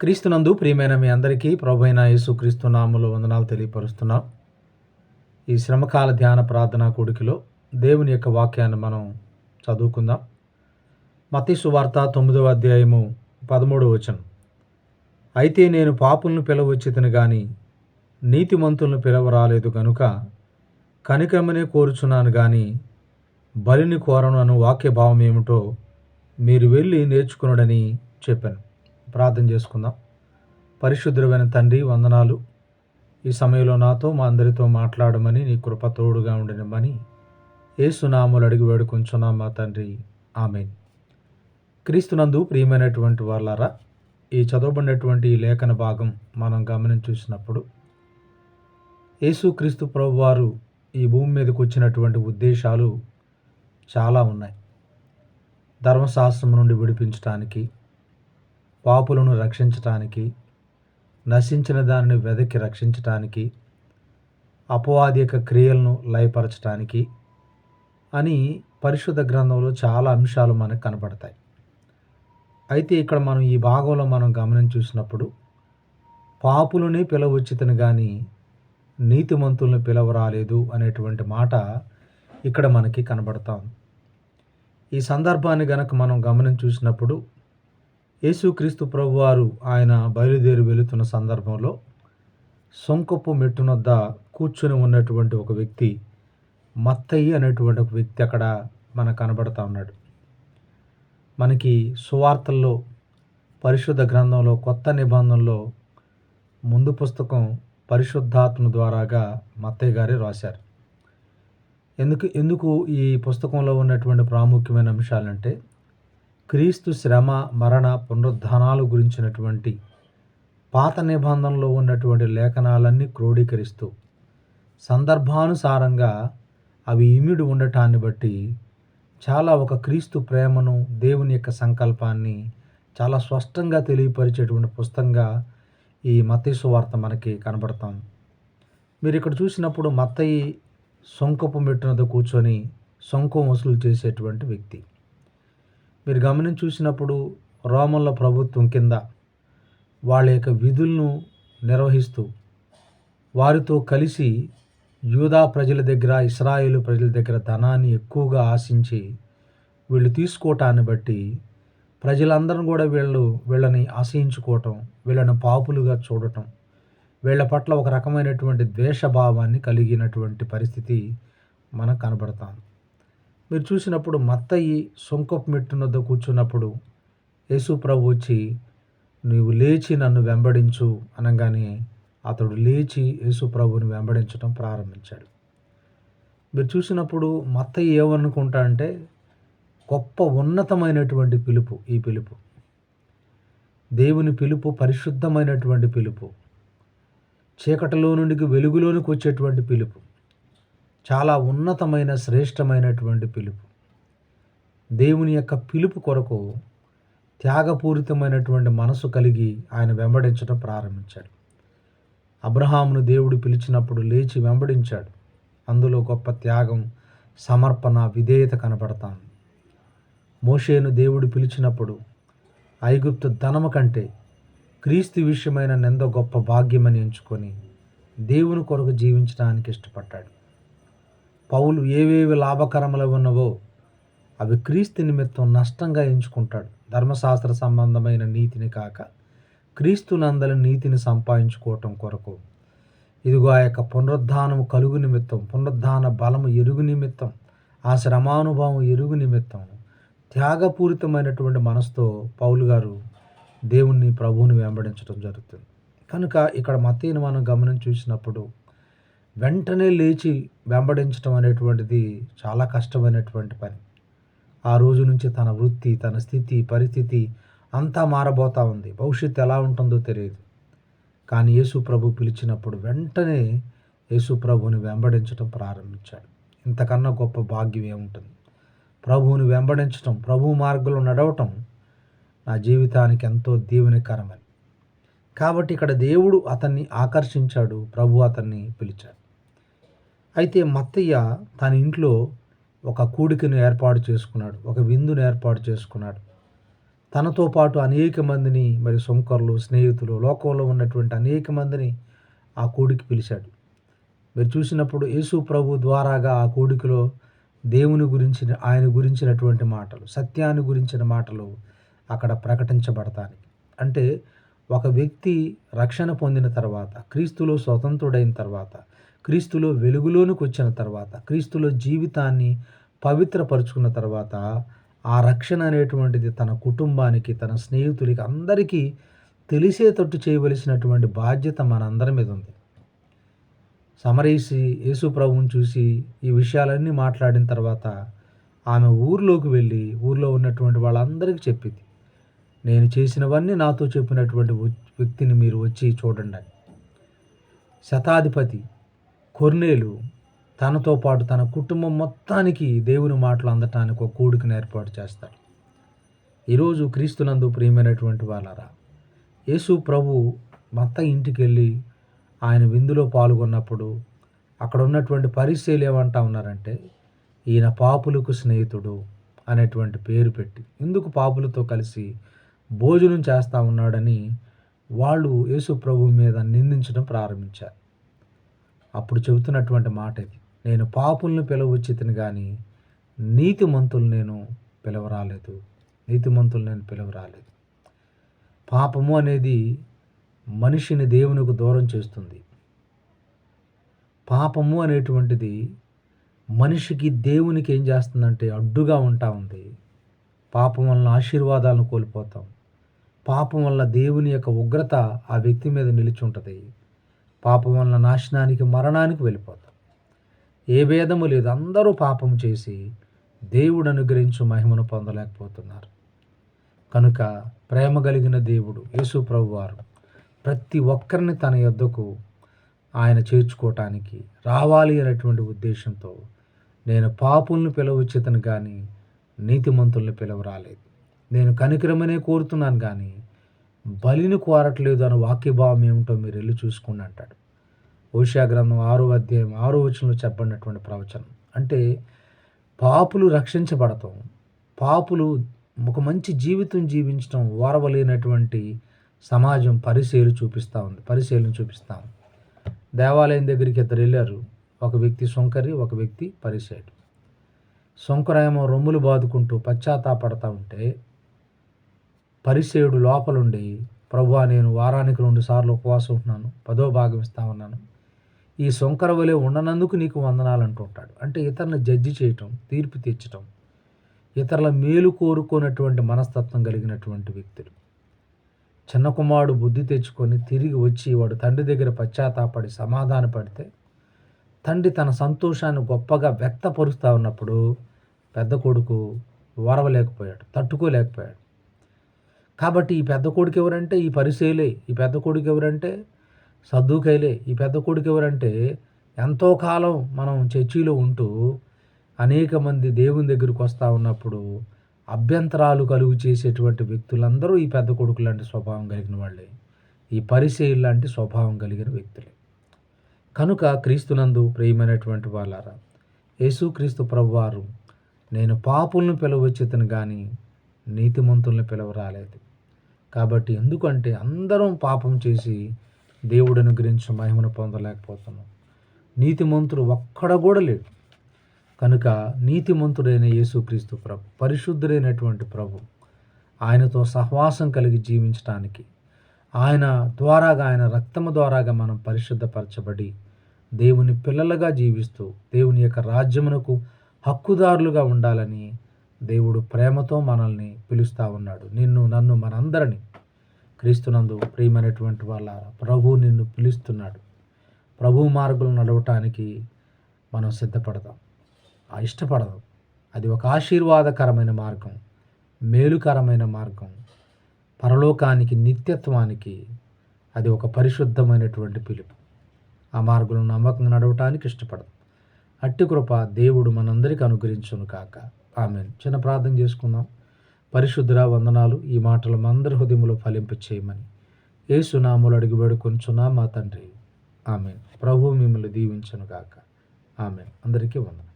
క్రీస్తునందు ప్రియమైన మీ అందరికీ ప్రభువైన యేసుక్రీస్తు నామములో వందనాలు తెలియపరుస్తున్నాం. ఈ శ్రమకాల ధ్యాన ప్రార్థనా కూడికలో దేవుని యొక్క వాక్యాన్ని మనం చదువుకుందాం. మత్తయి సువార్త 9వ అధ్యాయము 13వ వచనం. అయితే నేను పాపులను పిలవచ్చితిని గాని నీతిమంతులను పిలవరాలేదు గనుక కనికరమనే కోరుచున్నాను గాని బలిని కోరను అను వాక్య భావం ఏమిటో మీరు వెళ్ళి నేర్చుకునుడని చెప్పాను. ప్రార్థన చేసుకుందాం. పరిశుద్ధుడైన తండ్రి, వందనాలు. ఈ సమయంలో నాతో మా అందరితో మాట్లాడమని నీ కృప తోడుగా ఉండనిమ్మని యేసు నామములో అడిగి వేడుకొంచున్నాం మా తండ్రి, ఆమేన్. క్రీస్తునందు ప్రియమైనటువంటి వాళ్ళారా, ఈ చదవబడినటువంటి ఈ లేఖన భాగం మనం గమనించి చూసినప్పుడు యేసుక్రీస్తు ప్రభువారు ఈ భూమి మీదకి వచ్చినటువంటి ఉద్దేశాలు చాలా ఉన్నాయి. ధర్మశాస్త్రం నుండి విడిపించటానికి, పాపులను రక్షించటానికి, నశించిన దానిని వెదకి రక్షించటానికి, అపవాది యొక్క క్రియలను లయపరచటానికి అని పరిశుద్ధ గ్రంథంలో చాలా అంశాలు మనకు కనబడతాయి. అయితే ఇక్కడ మనం ఈ భాగంలో మనం గమనించి చూసినప్పుడు పాపులని పిలవచ్చితను కానీ నీతిమంతులను పిలవరాలేదు అనేటువంటి మాట ఇక్కడ మనకి కనబడతాం. ఈ సందర్భాన్ని గనక మనం గమనించి చూసినప్పుడు యేసుక్రీస్తు ప్రభువారు ఆయన బయలుదేరి వెళుతున్న సందర్భంలో సొంకపు మెట్టునొద్ద కూర్చొని ఉన్నటువంటి ఒక వ్యక్తి, మత్తయి అనేటువంటి ఒక వ్యక్తి అక్కడ మనకు కనబడతా ఉన్నాడు. మనకి సువార్తల్లో, పరిశుద్ధ గ్రంథంలో, కొత్త నిబంధనలో ముందు పుస్తకం పరిశుద్ధాత్మ ద్వారాగా మత్తయి గారే రాశారు. ఎందుకు ఈ పుస్తకంలో ఉన్నటువంటి ప్రాముఖ్యమైన అంశాలంటే క్రీస్తు శ్రమ, మరణ, పునరుద్ధానాలు గురించినటువంటి పాత నిబంధనలో ఉన్నటువంటి లేఖనాలన్నీ క్రోడీకరిస్తూ సందర్భానుసారంగా అవి ఇమిడి ఉండటాన్ని బట్టి చాలా ఒక క్రీస్తు ప్రేమను, దేవుని యొక్క సంకల్పాన్ని చాలా స్పష్టంగా తెలియపరిచేటువంటి పుస్తకంగా ఈ మత్తయి సువార్త మనకి కనబడతాం. మీరు ఇక్కడ చూసినప్పుడు మత్తయి సొంకపు మెట్టునద్ద కూర్చొని సొంకం వసూలు చేసేటువంటి వ్యక్తి. మీరు గమనించి చూసినప్పుడు రోమన్ల ప్రభుత్వం కింద వాళ్ళ యొక్క విధులను నిర్వహిస్తూ వారితో కలిసి యూదా ప్రజల దగ్గర, ఇశ్రాయేలు ప్రజల దగ్గర ధనాన్ని ఎక్కువగా ఆశించి వీళ్ళు తీసుకోవటాన్ని బట్టి ప్రజలందరూ కూడా వీళ్ళని ఆశయించుకోవటం, వీళ్ళని పాపులుగా చూడటం, వీళ్ళ పట్ల ఒక రకమైనటువంటి ద్వేషభావాన్ని కలిగినటువంటి పరిస్థితి మనకు కనబడతాం. మీరు చూసినప్పుడు మత్తయి సొంకపు మెట్టునొద్ద కూర్చున్నప్పుడు యేసు ప్రభు వచ్చి నీవు లేచి నన్ను వెంబడించు అనగానే అతడు లేచి యేసు ప్రభుని వెంబడించడం ప్రారంభించాడు. మీరు చూసినప్పుడు మత్తయి ఏమనుకుంటా అంటే గొప్ప ఉన్నతమైనటువంటి పిలుపు. ఈ పిలుపు దేవుని పిలుపు, పరిశుద్ధమైనటువంటి పిలుపు, చీకటిలో నుండి వెలుగులోనికి వచ్చేటువంటి పిలుపు, చాలా ఉన్నతమైన శ్రేష్టమైనటువంటి పిలుపు. దేవుని యొక్క పిలుపు కొరకు త్యాగపూరితమైనటువంటి మనసు కలిగి ఆయన వెంబడించడం ప్రారంభించాడు. అబ్రహామును దేవుడు పిలిచినప్పుడు లేచి వెంబడించాడు. అందులో గొప్ప త్యాగం, సమర్పణ, విధేయత కనబడతాం. మోషేను దేవుడు పిలిచినప్పుడు ఐగుప్తు ధనము కంటే క్రీస్తు విషయమైన నింద గొప్ప భాగ్యమని ఎంచుకొని దేవుని కొరకు జీవించడానికి ఇష్టపడ్డాడు. పౌలు ఏవేవి లాభకరములు ఉన్నవో అవి క్రీస్తు నిమిత్తం నష్టంగా ఎంచుకుంటాడు. ధర్మశాస్త్ర సంబంధమైన నీతిని కాక క్రీస్తునందలి నీతిని సంపాదించుకోవటం కొరకు, ఇదిగో ఆ యొక్క పునరుద్ధానము కలుగు నిమిత్తం, పునరుద్ధాన బలము ఎరుగు నిమిత్తం, ఆ శ్రమానుభవం ఎరుగు నిమిత్తం త్యాగపూరితమైనటువంటి మనసుతో పౌలు గారు దేవుణ్ణి, ప్రభువుని వెంబడించడం జరుగుతుంది. కనుక ఇక్కడ మత్తయిని మనం గమనించి చూసినప్పుడు వెంటనే లేచి వెంబడించడం అనేటువంటిది చాలా కష్టమైనటువంటి పని. ఆ రోజు నుంచి తన వృత్తి, తన స్థితి, పరిస్థితి అంతా మారబోతూ ఉంది. భవిష్యత్తు ఎలా ఉంటుందో తెలియదు. కానీ యేసు ప్రభు పిలిచినప్పుడు వెంటనే యేసు ప్రభువుని వెంబడించడం ప్రారంభించాడు. ఇంతకన్నా గొప్ప భాగ్యం ఏముంటుంది? ప్రభువుని వెంబడించడం, ప్రభు మార్గంలో నడవటం నా జీవితానికి ఎంతో దీవెనకరమని. కాబట్టి ఇక్కడ దేవుడు అతన్ని ఆకర్షించాడు, ప్రభు అతన్ని పిలిచాడు. అయితే మత్తయ్య తన ఇంట్లో ఒక కూడికను ఏర్పాటు చేసుకున్నాడు, ఒక విందును ఏర్పాటు చేసుకున్నాడు. తనతో పాటు అనేక మందిని, మరి సుంకర్లు, స్నేహితులు, లోకంలో ఉన్నటువంటి అనేక మందిని ఆ కూడికి పిలిచాడు. మీరు చూసినప్పుడు యేసు ప్రభు ద్వారాగా ఆ కూడికలో దేవుని గురించిన, ఆయన గురించినటువంటి మాటలు, సత్యాన్ని గురించిన మాటలు అక్కడ ప్రకటించబడతాయి. అంటే ఒక వ్యక్తి రక్షణ పొందిన తర్వాత, క్రీస్తులో స్వతంత్రుడైన తర్వాత, క్రీస్తులో వెలుగులోనికి వచ్చిన తర్వాత, క్రీస్తులో జీవితాన్ని పవిత్రపరుచుకున్న తర్వాత, ఆ రక్షణ అనేటువంటిది తన కుటుంబానికి, తన స్నేహితులకి, అందరికీ తెలిసేటట్టు చేయవలసినటువంటి బాధ్యత మనందరి మీద ఉంది. సమరయసి యేసు ప్రభువుని చూసి ఈ విషయాలన్నీ మాట్లాడిన తర్వాత ఆమె ఊర్లోకి వెళ్ళి ఊర్లో ఉన్నటువంటి వాళ్ళందరికీ చెప్పింది. నేను చేసినవన్నీ నాతో చెప్పినటువంటి వ్యక్తిని మీరు వచ్చి చూడండి అని. శతాధిపతి కొర్నేలు తనతో పాటు తన కుటుంబం మొత్తానికి దేవుని మాటలు అందటానికి ఒక కూడికను ఏర్పాటు చేస్తాడు. ఈరోజు క్రీస్తునందు ప్రియమైనటువంటి వాళ్ళారా, యేసు ప్రభు మత్త ఇంటికి వెళ్ళి ఆయన విందులో పాల్గొన్నప్పుడు అక్కడ ఉన్నటువంటి పరిసయ్యులు ఏమంటా ఉన్నారంటే, ఈయన పాపులకు స్నేహితుడు అనేటువంటి పేరు పెట్టి, ఎందుకు పాపులతో కలిసి భోజనం చేస్తూ ఉన్నాడని వాళ్ళు యేసు ప్రభు మీద నిందించడం ప్రారంభించారు. అప్పుడు చెబుతున్నటువంటి మాట ఇది, నేను పాపులను పిలవచ్చితిని కానీ నీతిమంతులు నేను పిలవరాలేదు. నీతిమంతులు నేను పిలవరాలేదు. పాపము అనేది మనిషిని దేవునికి దూరం చేస్తుంది. పాపము అనేటువంటిది మనిషికి దేవునికి ఏం చేస్తుందంటే అడ్డుగా ఉంటా ఉంది. పాపం వలన ఆశీర్వాదాలను కోల్పోతాం. పాపం వల్ల దేవుని యొక్క ఉగ్రత ఆ వ్యక్తి మీద నిలిచి ఉంటుంది. పాపం వలన నాశనానికి, మరణానికి వెళ్ళిపోతాం. ఏ భేదము లేదు, అందరూ పాపం చేసి దేవుడు అనుగ్రహించు మహిమను పొందలేకపోతున్నారు. కనుక ప్రేమ కలిగిన దేవుడు యేసు ప్రభువారు ప్రతి ఒక్కరిని తన యొద్దకు ఆయన చేర్చుకోవటానికి రావాలి అనేటువంటి ఉద్దేశంతో, నేను పాపులను పిలవచ్చితను కానీ నీతిమంతుల్ని పిలవరాలేదు. నేను కనికరమనే కోరుతున్నాను కానీ బలిని కోరట్లేదు అన్న వాక్యభావం ఏమిటో మీరు వెళ్ళి చూసుకోండి అంటాడు. హోషేయ గ్రంథం 6వ అధ్యాయం 6వ వచనంలో చెప్పబడినటువంటి ప్రవచనం. అంటే పాపులు రక్షించబడతాం, పాపులు ఒక మంచి జీవితం జీవించడం ఓర్వలేనటువంటి సమాజం పరిసయ్యులను చూపిస్తూ ఉంది. దేవాలయం దగ్గరికి ఇద్దరు వెళ్ళారు. ఒక వ్యక్తి సుంకరి, ఒక వ్యక్తి పరిసయ్యుడు. సుంకరేమో రొమ్ములు బాదుకుంటూ పశ్చాత్తాపడతా ఉంటే, పరిసయ్యుడు లోపలుండి, ప్రభువా నేను వారానికి 2 సార్లు ఉపవాసం ఉంటున్నాను, 10వ భాగం ఇస్తా ఉన్నాను, ఈ సుంకర వలె ఉండనందుకు నీకు వందనాలు అంటూ ఉంటాడు. అంటే ఇతరులను జడ్జి చేయటం, తీర్పు తెచ్చటం, ఇతరుల మేలు కోరుకున్నటువంటి మనస్తత్వం కలిగినటువంటి వ్యక్తులు. చిన్న కుమారుడు బుద్ధి తెచ్చుకొని తిరిగి వచ్చి వాడు తండ్రి దగ్గర పశ్చాత్తాపడి సమాధాన పడితే, తండ్రి తన సంతోషాన్ని గొప్పగా వ్యక్తపరుస్తూ ఉన్నప్పుడు పెద్ద కొడుకు ఓర్వలేకపోయాడు, తట్టుకోలేకపోయాడు. కాబట్టి ఈ పెద్ద కొడుకు ఎవరంటే ఈ పరిసయ్యులే. ఈ పెద్ద కొడుకు ఎవరంటే సద్దూకయ్యులే. ఈ పెద్ద కొడుకు ఎవరంటే ఎంతో కాలం మనం చర్చిలో ఉంటూ అనేక మంది దేవుని దగ్గరికి వస్తూ ఉన్నప్పుడు అభ్యంతరాలు కలుగు చేసేటువంటి వ్యక్తులందరూ ఈ పెద్ద కొడుకు లాంటి స్వభావం కలిగిన వాళ్ళే, ఈ పరిసయ్యులు లాంటి స్వభావం కలిగిన వ్యక్తులే. కనుక క్రీస్తునందు ప్రియమైనటువంటి వాళ్ళారా, యేసుక్రీస్తు ప్రభువారు నేను పాపులను పిలవచ్చితను కానీ నీతిమంతుల్ని పిలవరాలేదు. కాబట్టి ఎందుకంటే అందరం పాపం చేసి దేవుడు అనుగ్రహించిన మహిమను పొందలేకపోతున్నాం. నీతిమంతుడు ఒక్కడ కూడా లేడు. కనుక నీతిమంతుడైన యేసుక్రీస్తు ప్రభు, పరిశుద్ధుడైనటువంటి ప్రభు, ఆయనతో సహవాసం కలిగి జీవించడానికి, ఆయన ద్వారాగా, ఆయన రక్తము ద్వారాగా మనం పరిశుద్ధపరచబడి దేవుని పిల్లలుగా జీవిస్తూ దేవుని యొక్క రాజ్యమునకు హక్కుదారులుగా ఉండాలని దేవుడు ప్రేమతో మనల్ని పిలుస్తూ ఉన్నాడు. నిన్ను, నన్ను, మనందరినీ. క్రీస్తునందు ప్రియమైనటువంటి వాళ్ళారా, ప్రభువు నిన్ను పిలుస్తున్నాడు. ప్రభు మార్గంలో నడవటానికి మనం సిద్ధపడదాం, ఇష్టపడదాం. అది ఒక ఆశీర్వాదకరమైన మార్గం, మేలుకరమైన మార్గం, పరలోకానికి, నిత్యత్వానికి అది ఒక పరిశుద్ధమైనటువంటి పిలుపు. ఆ మార్గంలో నమ్మకంగా నడవటానికి ఇష్టపడదాం. అట్టి కృప దేవుడు మనందరికీ అనుగ్రహించును కాక. ఆమేన్. చిన్న ప్రార్థన చేసుకుందాం. పరిశుద్ధుడా, వందనాలు. ఈ మాటలు మనందరి హృదయములో ఫలింప చేయమని యేసు నామములో అడిగి వేడుకొనుచున్నాం మా తండ్రి. ఆమేన్. ప్రభువు మిమ్మల్ని దీవించును గాక. ఆమేన్. అందరికీ వందనాలు.